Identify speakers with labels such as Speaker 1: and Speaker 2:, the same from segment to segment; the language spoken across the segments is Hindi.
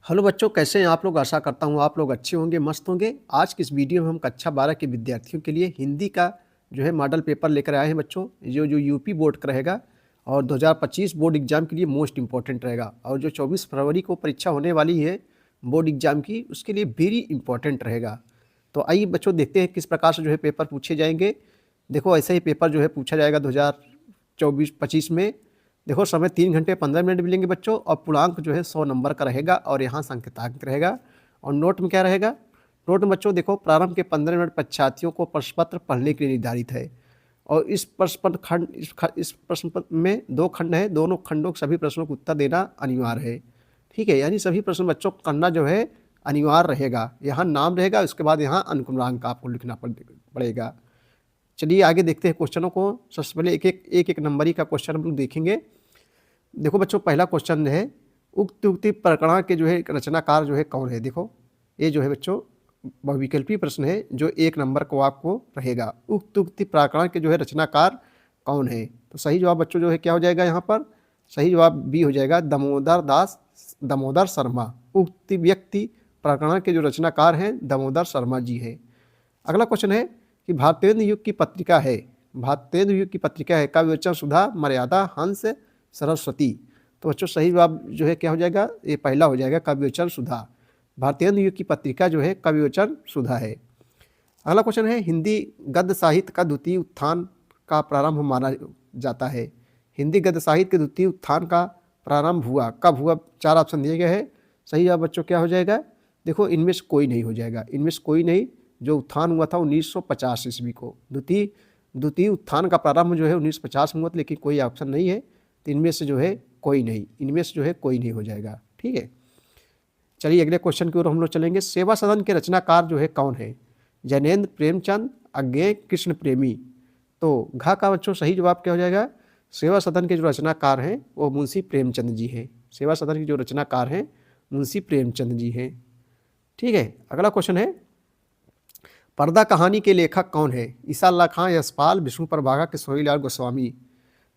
Speaker 1: हेलो बच्चों, कैसे हैं आप लोग। आशा करता हूँ आप लोग अच्छे होंगे, मस्त होंगे। आज की इस वीडियो में हम कक्षा 12 के विद्यार्थियों के लिए हिंदी का जो है मॉडल पेपर लेकर आए हैं बच्चों, जो जो यूपी बोर्ड का रहेगा और 2025 बोर्ड एग्जाम के लिए मोस्ट इंपॉर्टेंट रहेगा। और जो 24 फरवरी को परीक्षा होने वाली है बोर्ड एग्जाम की, उसके लिए वेरी इंपॉर्टेंट रहेगा। तो आइए बच्चों, देखते हैं किस प्रकार से जो है पेपर पूछे जाएंगे। देखो, ऐसे ही पेपर जो है पूछा जाएगा 2024-25 में। देखो, समय 3 घंटे 15 मिनट मिलेंगे बच्चों, और पूर्णांक जो है 100 नंबर का रहेगा, और यहाँ संकेतांक रहेगा। और नोट में क्या रहेगा? नोट में बच्चों देखो, प्रारंभ के 15 मिनट परीक्षार्थियों को प्रश्न पत्र पढ़ने के लिए निर्धारित है। और इस प्रश्न पत्र खंड इस प्रश्न पत्र में 2 खंड है, दोनों खंडों के सभी प्रश्नों का उत्तर देना अनिवार्य है। ठीक है, यानी सभी प्रश्न बच्चों को करना जो है अनिवार्य रहेगा। यहाँ नाम रहेगा, उसके बाद यहाँ अनुक्रमांक आपको लिखना पड़ेगा। चलिए आगे देखते हैं क्वेश्चनों को। सबसे पहले एक नंबरी का क्वेश्चन हम लोग देखेंगे। देखो बच्चों, पहला क्वेश्चन है, उक्त उक्ति प्रकरण के जो है रचनाकार जो है कौन है। देखो, ये जो है बच्चों बहुविकल्पी प्रश्न है, जो 1 नंबर को आपको रहेगा। उक्त उक्ति प्रकरण के जो है रचनाकार कौन है? तो सही जवाब बच्चों जो है क्या हो जाएगा यहाँ पर? सही जवाब बी हो जाएगा, दामोदर शर्मा। उक्त व्यक्ति प्रकरण के जो रचनाकार हैं दामोदर शर्मा जी हैं। अगला क्वेश्चन है कि भारतेंदु युग की पत्रिका है, का विवेचन सुधा, मर्यादा, हंस, सरस्वती। तो बच्चों सही जवाब जो है क्या हो जाएगा? ये पहला हो जाएगा, कविवचन सुधा। भारतेंदु युग की पत्रिका जो है कविवचन सुधा है। अगला क्वेश्चन है, हिंदी गद्य साहित्य का द्वितीय उत्थान का प्रारंभ माना जाता है। हिंदी गद्य साहित्य के द्वितीय उत्थान का प्रारंभ हुआ कब हुआ? 4 ऑप्शन दिए गए हैं। सही जवाब बच्चों क्या हो जाएगा? देखो, इनमें से कोई नहीं हो जाएगा, इनमें से कोई नहीं। जो उत्थान हुआ था 1950 ईस्वी को, द्वितीय उत्थान का प्रारंभ जो है 1950 में हुआ था, लेकिन कोई ऑप्शन नहीं है। तो इनमें से जो है कोई नहीं हो जाएगा। ठीक है, चलिए अगले क्वेश्चन की ओर हम लोग चलेंगे। सेवा सदन के रचनाकार जो है कौन है? जैनेन्द्र प्रेमचंद, अज्ञेय, कृष्ण प्रेमी। तो घ का बच्चों सही जवाब क्या हो जाएगा? सेवा सदन के जो रचनाकार हैं वो मुंशी प्रेमचंद जी हैं। सेवा सदन के जो रचनाकार हैं मुंशी प्रेमचंद जी हैं। ठीक है, अगला क्वेश्चन है, पर्दा कहानी के लेखक कौन है? ईसा अल्लाह खां, यशपाल, विष्णु प्रभाकर, किशोरीलाल गोस्वामी।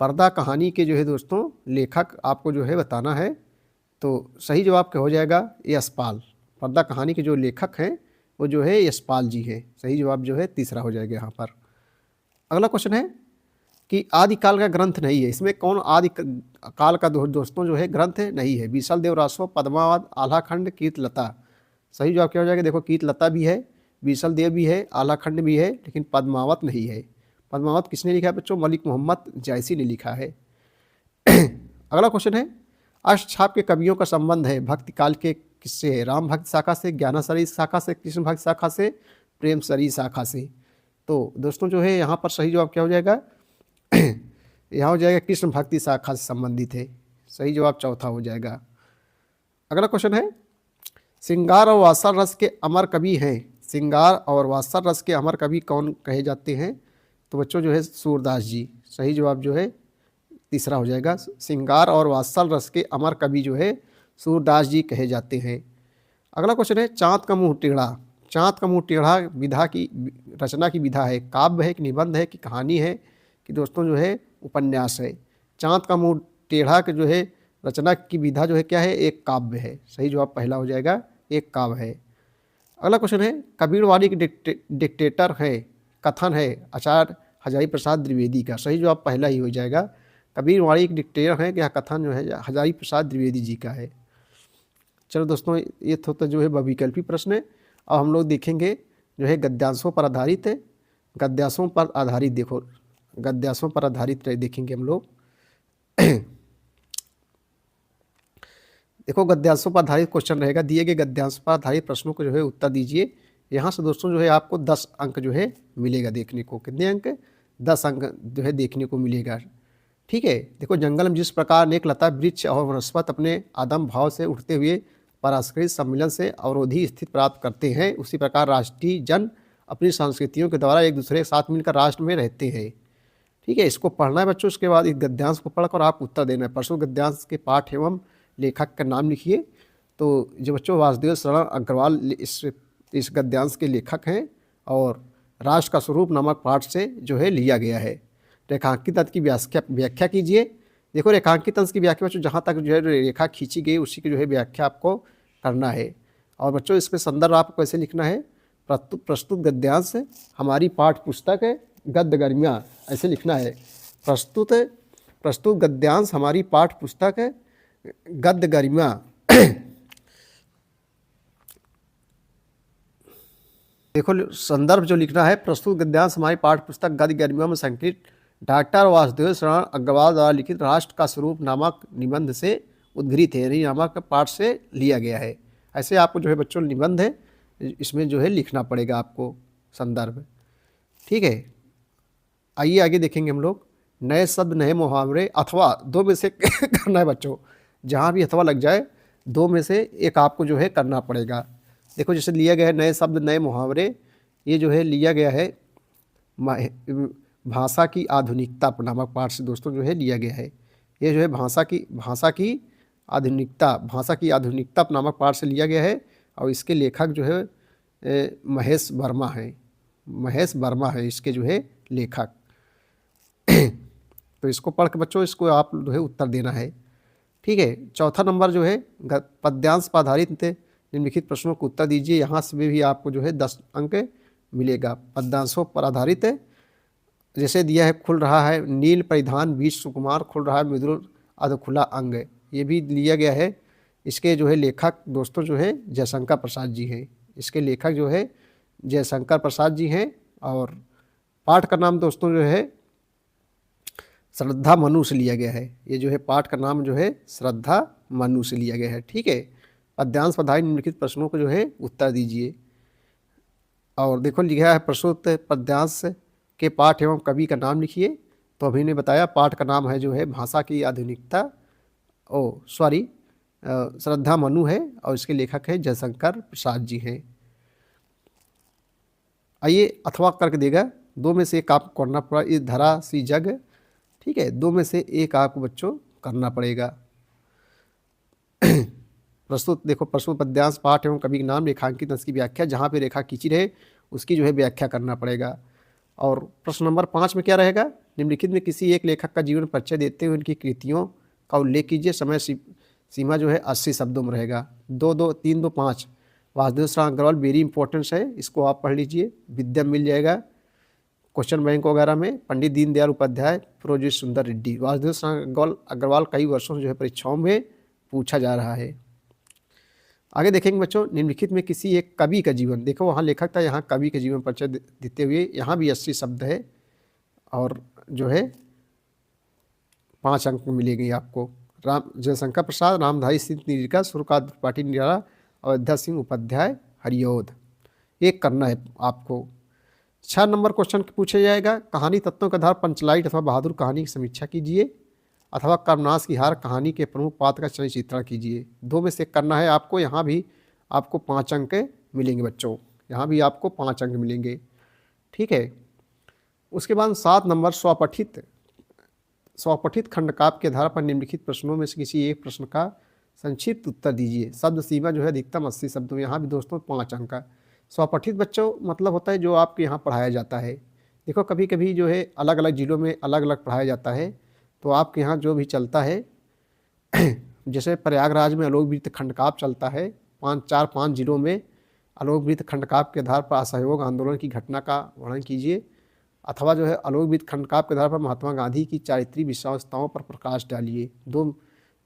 Speaker 1: पर्दा कहानी के जो है दोस्तों लेखक आपको जो है बताना है। तो सही जवाब क्या हो जाएगा? यशपाल। पर्दा कहानी के जो लेखक हैं वो जो है यशपाल जी हैं। सही जवाब जो है तीसरा हो जाएगा यहाँ पर। अगला क्वेश्चन है कि आदिकाल का ग्रंथ नहीं है, इसमें कौन आदि काल का दोस्तों जो है ग्रंथ है नहीं है? बीसल देव रासो, पद्मावत, आल्हाखंड, कीर्तलता। सही जवाब क्या हो जाएगा? देखो, कीर्तलता भी है, बीसल देव भी है, आल्हाखंड भी है, लेकिन पद्मावत नहीं है। पद्मावत किसने लिखा है बच्चों? मलिक मोहम्मद जायसी ने लिखा है। अगला क्वेश्चन है, अष्टछाप के कवियों का संबंध है भक्ति काल के किससे है? राम भक्त शाखा से, ज्ञानासरी शाखा से, कृष्ण भक्त शाखा से, प्रेमसरी शाखा से। तो दोस्तों जो है यहाँ पर सही जवाब क्या हो जाएगा? यहाँ हो जाएगा कृष्ण भक्ति शाखा से संबंधित है। सही जवाब चौथा हो जाएगा। अगला क्वेश्चन है, श्रृंगार और वात्सल रस के अमर कवि हैं। श्रृंगार और वात्सल रस के अमर कवि कौन कहे जाते हैं? तो बच्चों जो है सूरदास जी। सही जवाब जो है तीसरा हो जाएगा। श्रृंगार और वात्सल रस के अमर कवि जो है सूरदास जी कहे जाते हैं। अगला क्वेश्चन है, चाँद का मुँह टेढ़ा। चाँद का मुँह टेढ़ा विधा की रचना की विधा है, काव्य है कि निबंध है कि कहानी है कि दोस्तों जो है उपन्यास है? चाँद का मुँह टेढ़ा के जो है रचना की विधा जो है क्या है? एक काव्य है। सही जवाब पहला हो जाएगा, एक काव्य है। अगला क्वेश्चन है, कबीरवादी के डिक्टेटर है, कथन है आचार्य हजारी प्रसाद द्विवेदी का। सही जवाब पहला ही हो जाएगा। कबीरवादी के डिक्टेटर है, यह कथन जो है हजारी प्रसाद द्विवेदी जी का है। चलो दोस्तों, ये तो जो है बहुविकल्पी प्रश्न है। अब हम लोग देखेंगे जो है गद्यांशों पर आधारित है। गद्यांशों पर आधारित देखो, गद्यांशों पर आधारित देखेंगे हम लोग। देखो, गद्यांशों पर आधारित क्वेश्चन रहेगा। दिए गए गद्यांश पर आधारित प्रश्नों को जो है उत्तर दीजिए। यहाँ से दोस्तों जो है आपको 10 अंक जो है मिलेगा देखने को। कितने अंक? 10 अंक जो है देखने को मिलेगा। ठीक है, देखो, जंगल में जिस प्रकार अनेक लता वृक्ष और वनस्पत अपने आदम भाव से उठते हुए परास्कृत सम्मिलन से अवरोधी स्थिति प्राप्त करते हैं, उसी प्रकार राष्ट्रीय जन अपनी संस्कृतियों के द्वारा एक दूसरे के साथ मिलकर राष्ट्र में रहते हैं। ठीक है, इसको पढ़ना है बच्चों। उसके बाद इस गद्यांश को पढ़कर आप उत्तर देना है। परसों गद्यांश के पाठ एवं लेखक का नाम लिखिए। तो जो बच्चों वासुदेव शरण अग्रवाल इस गद्यांश के लेखक हैं, और राष्ट्र का स्वरूप नामक पाठ से जो है लिया गया है। रेखांकित अंश की व्याख्या कीजिए। देखो, रेखांकित अंश की व्याख्या बच्चों जहाँ तक जो है रेखा खींची गई उसी की जो है व्याख्या आपको करना है। और बच्चों इसमें संदर्भ आपको कैसे लिखना है, प्रस्तुत गद्यांश हमारी पाठ्य पुस्तक है गद्य गर्मियाँ, ऐसे लिखना है। प्रस्तुत गद्यांश हमारी पाठ्य पुस्तक है गद्य गरिमा। देखो संदर्भ जो लिखना है, प्रस्तुत गद्यांश हमारी पाठ्य पुस्तक गद्य गरिमा में संकलित डॉक्टर वासुदेव शरण अग्रवाल द्वारा लिखित राष्ट्र का स्वरूप नामक निबंध से उद्धृत है, यानी नामक पाठ से लिया गया है। ऐसे आपको जो है बच्चों निबंध है, इसमें जो है लिखना पड़ेगा आपको संदर्भ। ठीक है, आइए आगे देखेंगे हम लोग। नए शब्द नए मुहावरे अथवा दो में से करना है बच्चों, जहाँ भी अथवा लग जाए दो में से एक आपको जो है करना पड़ेगा। देखो जैसे लिया गया है नए शब्द नए मुहावरे, ये जो है लिया गया है भाषा की आधुनिकता नामक पाठ से दोस्तों जो है लिया गया है। ये जो है भाषा की आधुनिकता नामक पाठ से लिया गया है और इसके लेखक जो है महेश वर्मा है इसके जो है लेखक। तो इसको पढ़ के बच्चों इसको आप जो है उत्तर देना है। ठीक है, चौथा नंबर जो है पद्यांश पर आधारित निम्नलिखित प्रश्नों को उत्तर दीजिए। यहाँ से भी आपको जो है 10 अंक मिलेगा। पद्यांशों पर आधारित है, जैसे दिया है खुल रहा है नील परिधान बीच सुकुमार, खुल रहा है मृदुल अधखुला अंग, ये भी लिया गया है। इसके जो है लेखक दोस्तों जो है जयशंकर प्रसाद जी हैं। इसके लेखक जो है जयशंकर प्रसाद जी हैं। और पाठ का नाम दोस्तों जो है श्रद्धा मनु से लिया गया है। ये जो है पाठ का नाम जो है श्रद्धा मनु से लिया गया है। ठीक है, पद्यांश पर आधारित निम्नलिखित प्रश्नों को जो है उत्तर दीजिए। और देखो लिखा है प्रस्तुत पद्यांश के पाठ एवं कवि का नाम लिखिए। तो अभी ने बताया पाठ का नाम है जो है भाषा की आधुनिकता, श्रद्धा मनु है और इसके लेखक है जयशंकर प्रसाद जी हैं। आइए अथवा करके देगा, दो में से एक आपको करना पड़ा, इस धरा सी जग। ठीक है, दो में से एक आपको बच्चों करना पड़ेगा। प्रस्तुत पद्यांश पाठ एवं कवि के नाम रेखांकित की व्याख्या, जहाँ पे रेखा खींची रहे उसकी जो है व्याख्या करना पड़ेगा। और प्रश्न नंबर 5 में क्या रहेगा, निम्नलिखित में किसी एक लेखक का जीवन परिचय देते हुए उनकी कृतियों का उल्लेख कीजिए। समय सीमा जो है 80 शब्दों में रहेगा। 3 2 5 वासुदेव शरण अग्रवाल वेरी इंपॉर्टेंट है, इसको आप पढ़ लीजिए, विद्या मिल जाएगा क्वेश्चन बैंक वगैरह में। पंडित दीनदयाल उपाध्याय, प्रोजेट सुंदर रेड्डी। वासुदेव शरण अग्रवाल कई वर्षों से जो है परीक्षाओं में पूछा जा रहा है। आगे देखेंगे बच्चों, निम्नलिखित में किसी एक कवि का जीवन, देखो वहाँ लेखक था, यहाँ कवि के जीवन परिचय देते हुए यहाँ भी 80 शब्द है और जो है 5 अंक मिलेंगे आपको। जयशंकर प्रसाद, रामधारी सिंह निरिका, सुरकांत त्रिपाठी निराला, अयोध्या सिंह उपाध्याय हरियोध। एक करना है आपको। 6 नंबर क्वेश्चन पूछा जाएगा, कहानी तत्वों के आधार पंचलाइट अथवा बहादुर कहानी की समीक्षा कीजिए, अथवा कर्मनाश की हार कहानी के प्रमुख पात्र का चरित्र चित्रण कीजिए। दो में से करना है आपको। यहाँ भी आपको 5 अंक मिलेंगे बच्चों, यहाँ भी आपको 5 अंक मिलेंगे। ठीक है, उसके बाद 7 नंबर स्वपठित खंडकाव्य के आधार पर निम्नलिखित प्रश्नों में से किसी एक प्रश्न का संक्षिप्त उत्तर दीजिए। शब्द सीमा जो है अधिकतम 80 शब्दों में, यहाँ भी दोस्तों 5 अंक का। स्वपठित बच्चों मतलब होता है जो आपके यहाँ पढ़ाया जाता है। देखो कभी कभी जो है अलग अलग जिलों में अलग अलग पढ़ाया जाता है, तो आपके यहाँ जो भी चलता है जैसे प्रयागराज में आलोकवृत्त खंडकाव्य चलता है, 5 जिलों में आलोकवृत्त खंडकाव्य के आधार पर असहयोग आंदोलन की घटना का वर्णन कीजिए, अथवा जो है आलोकवृत्त खंडकाव्य के आधार पर महात्मा गांधी की चारित्रिक विशेषताओं पर प्रकाश डालिए। दो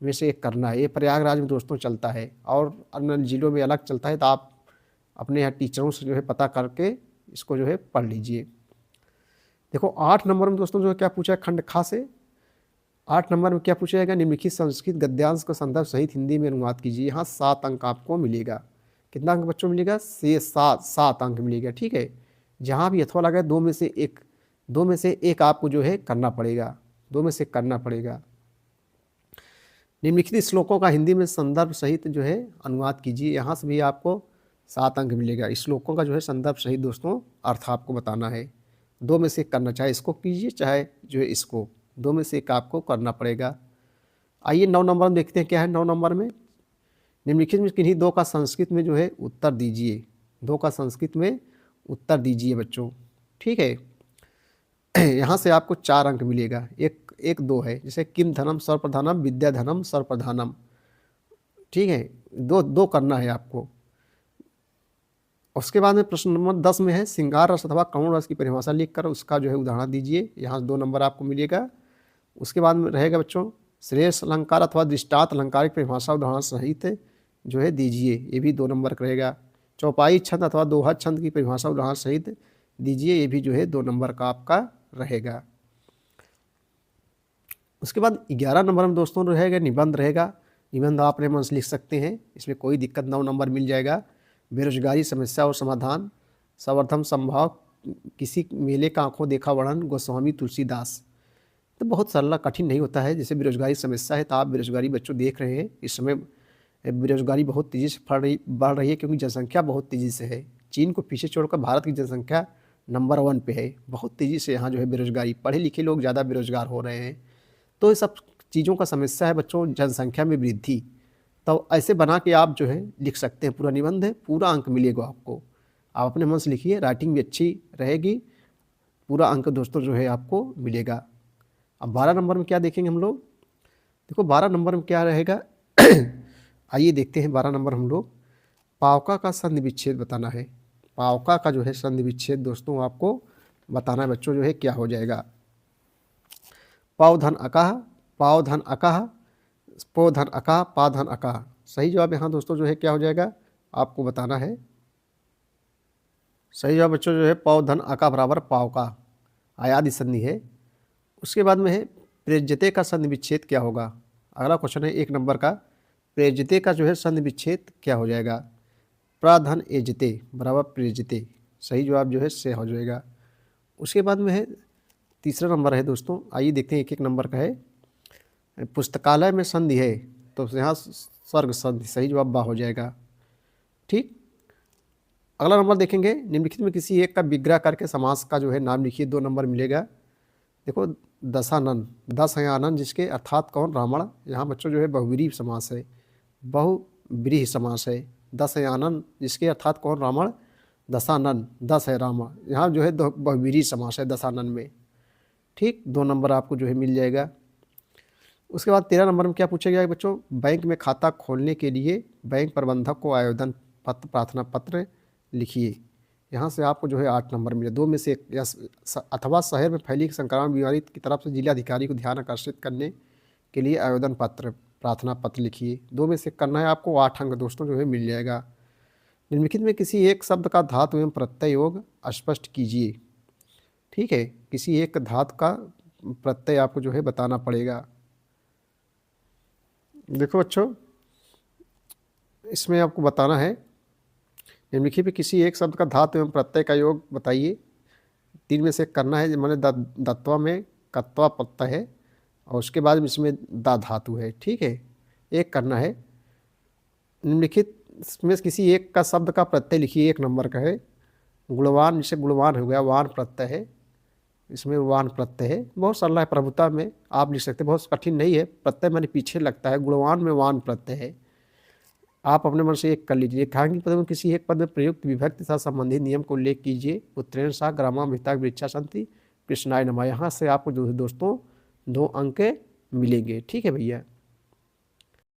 Speaker 1: में से एक करना है। ये प्रयागराज में दोस्तों चलता है और अन्य जिलों में अलग चलता है, तो आप अपने यहाँ टीचरों से जो है पता करके इसको जो है पढ़ लीजिए। देखो 8 नंबर में दोस्तों जो है क्या पूछा है, खंड खा से 8 नंबर में क्या पूछा जाएगा, निम्नलिखित संस्कृत गद्यांश का संदर्भ सहित हिंदी में अनुवाद कीजिए। यहाँ 7 अंक आपको मिलेगा। कितना अंक बच्चों मिलेगा, 7 अंक मिलेगा। ठीक है, जहाँ भी अथवा लगा दो में से एक आपको जो है करना पड़ेगा, 2 में से करना पड़ेगा। निम्नलिखित श्लोकों का हिंदी में संदर्भ सहित जो है अनुवाद कीजिए। यहाँ से भी आपको 7 अंक मिलेगा। श्लोकों का जो है संदर्भ सहित दोस्तों अर्थ आपको बताना है। 2 में से करना, चाहे इसको कीजिए चाहे जो है इसको, 2 में से एक आपको करना पड़ेगा। आइए 9 नंबर में देखते हैं क्या है। 9 नंबर में निम्नलिखित में किन्हीं 2 का संस्कृत में जो है उत्तर दीजिए। 2 का संस्कृत में उत्तर दीजिए बच्चों। ठीक है, यहाँ से आपको 4 अंक मिलेगा। एक 2 है, जैसे किम धनम सर्वप्रधानम विद्या धनम सर्वप्रधानम। ठीक है, दो दो करना है आपको। उसके बाद में प्रश्न नंबर 10 में है श्रृंगार रस अथवा करुण रस की परिभाषा लिखकर उसका जो है उदाहरण दीजिए। यहाँ 2 नंबर आपको मिलेगा। उसके बाद में रहेगा बच्चों श्रेष्ठ अलंकार अथवा दृष्टांत अलंकार की परिभाषा उदाहरण सहित जो है दीजिए, ये भी 2 नंबर का रहेगा। चौपाई छंद अथवा दोहा छंद की परिभाषा उदाहरण सहित दीजिए, ये भी जो है 2 नंबर का आपका रहेगा। उसके बाद 11 नंबर में दोस्तों रहेगा निबंध रहेगा। निबंध आप अपने मन से लिख सकते हैं, इसमें कोई दिक्कत 9 नंबर मिल जाएगा। बेरोजगारी समस्या और समाधान, सर्वप्रथम संभव किसी मेले का आंखों देखा वर्णन, गोस्वामी तुलसीदास। तो बहुत सरल कठिन नहीं होता है। जैसे बेरोजगारी समस्या है तो आप बेरोजगारी बच्चों देख रहे हैं, इस समय बेरोजगारी बहुत तेज़ी से बढ़ रही है क्योंकि जनसंख्या बहुत तेज़ी से है। चीन को पीछे छोड़कर भारत की जनसंख्या नंबर 1 पे है। बहुत तेज़ी से यहाँ जो है बेरोजगारी, पढ़े लिखे लोग ज़्यादा बेरोजगार हो रहे हैं। तो ये सब चीज़ों का समस्या है बच्चों, जनसंख्या में वृद्धि। तो ऐसे बना के आप जो है लिख सकते हैं, पूरा निबंध है, पूरा अंक मिलेगा आपको। आप अपने मन से लिखिए, राइटिंग भी अच्छी रहेगी, पूरा अंक दोस्तों जो है आपको मिलेगा। अब 12 नंबर में क्या देखेंगे हम लोग, देखो 12 नंबर में क्या रहेगा आइए देखते हैं। 12 नंबर हम लोग पावका का संधि विच्छेद बताना है। पावका का जो है संधि विच्छेद दोस्तों आपको बताना है बच्चों, जो है क्या हो जाएगा। पाव धन अकाह, पाव धन अकाह, पो धन अकाह, पा धन अकाह। सही जवाब यहाँ दोस्तों जो है क्या हो जाएगा आपको बताना है। सही जवाब बच्चों जो है पाव धन अका बराबर पाव का, आयादी संधि है। उसके बाद में है प्रेज्यते का संधि विच्छेद क्या होगा। अगला क्वेश्चन है 1 नंबर का, प्रेज्यते का जो है संधि विच्छेद क्या हो जाएगा। प्राधन एजते बराबर प्रेज्यते, सही जवाब जो है से हो जाएगा। उसके बाद में है तीसरा नंबर है दोस्तों, आइए देखते हैं 1-1 नंबर का है। पुस्तकालय में संधि है तो यहाँ स्वर्ग संधि, सही जवाब बा हो जाएगा। ठीक, अगला नंबर देखेंगे निम्नलिखित में किसी एक का विग्रह करके समास का जो है नाम लिखिए, 2 नंबर मिलेगा। देखो दशानन, दस है आनंद जिसके अर्थात कौन रावण, यहाँ बच्चों जो है बहुव्रीहि समास है, बहुव्रीहि समास है। 10 है आनंद जिसके अर्थात कौन रावण, दशानन 10 है रावण, यहाँ जो है बहुव्रीहि समास है दशानन में। ठीक, 2 नंबर आपको जो है मिल जाएगा। उसके बाद 13 नंबर में क्या पूछा गया है बच्चों, बैंक में खाता खोलने के लिए बैंक प्रबंधक को आवेदन पत्र प्रार्थना पत्र लिखिए। यहाँ से आपको जो है 8 नंबर मिले। 2 में से अथवा शहर में फैली संक्रामक बीमारी की तरफ से जिलाधिकारी को ध्यान आकर्षित करने के लिए आवेदन पत्र प्रार्थना पत्र लिखिए। 2 में से करना है आपको, 8 अंक दोस्तों जो है मिल जाएगा। निम्नलिखित में किसी एक शब्द का धातु एवं प्रत्यय योग स्पष्ट कीजिए। ठीक है, किसी एक धातु का प्रत्यय आपको जो है बताना पड़ेगा। देखो बच्चों इसमें आपको बताना है, निम्नलिखित में किसी एक शब्द का धातु एवं प्रत्यय का योग बताइए। 3 में से करना है, मैंने दत्वा में कत्वा प्रत्यय है और उसके बाद इसमें दा धातु है। ठीक है, एक करना है। निम्नलिखित में किसी एक का शब्द का प्रत्यय लिखिए, 1 नंबर का है। गुणवान, जिसे गुणवान हो गया, वान प्रत्यय है, इसमें वान प्रत्यय है। बहुत सरल है, प्रभुता में आप लिख सकते हैं, बहुत कठिन नहीं है। प्रत्यय मैंने पीछे लगता है, गुणवान में वान प्रत्यय है। आप अपने मन से एक कर लीजिए। रेखांकित पद में किसी एक पद में प्रयुक्त विभक्ति तथा संबंधित नियम को उल्लेख कीजिए। पुत्रेण सा ग्रामा मिता वृक्षा संति कृष्णाय नमः। यहाँ से आपको जो दोस्तों 2 अंक मिलेंगे। ठीक है भैया।